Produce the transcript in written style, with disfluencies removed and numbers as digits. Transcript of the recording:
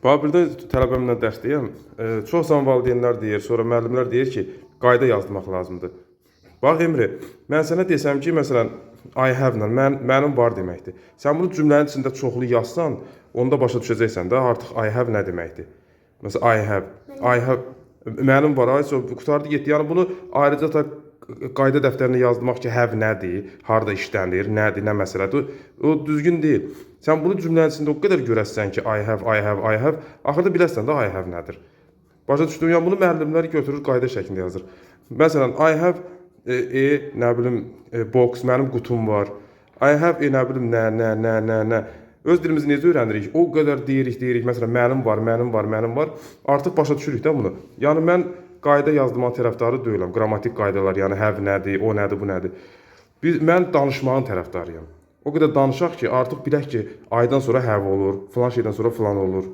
Babirdə tələbəmlə dərsdəyəm. Çox zaman valideynlər deyir, sonra müəllimlər deyir ki, qayda yazmaq lazımdır. Bax Emre, mən sənə desəm ki, məsələn, I have-la mənim var deməkdir. Sən bunu cümlənin içində çoxlu yazsan, onda başa düşəcəksən də artıq I have nə deməkdir. Məsələn, I have mənim var, ay qurtardı getdi. Yəni bunu ayrıca da qayda dəftərinə yazdırmaq ki, have nədir, harda işlənir, nədir, nə məsələdir, o düzgün deyil. Sən bunu cümlənin içində o qədər görəsən ki, I have, axırda biləsən də I have nədir. Başa düşdün? Yəni bunu müəllimlər götürür, qayda şəklində yazır. Məsələn, I have nə bilim box, mənim qutum var. I have nə bilim nə. Öz dilimizi necə öyrənirik? O qədər deyirik. Məsələn, mənim var. Artıq başa düşürük də bunu. Yəni mən qayda yazdırma tərəfdarı deyiləm. Qrammatik qaydalar, yəni have nədir, o nədir, bu nədir. Mən danışmağın tərəfdarıyam. O qədər danışaq ki, artıq bilək ki, aydan sonra have olur, filan şeydən sonra filan olur.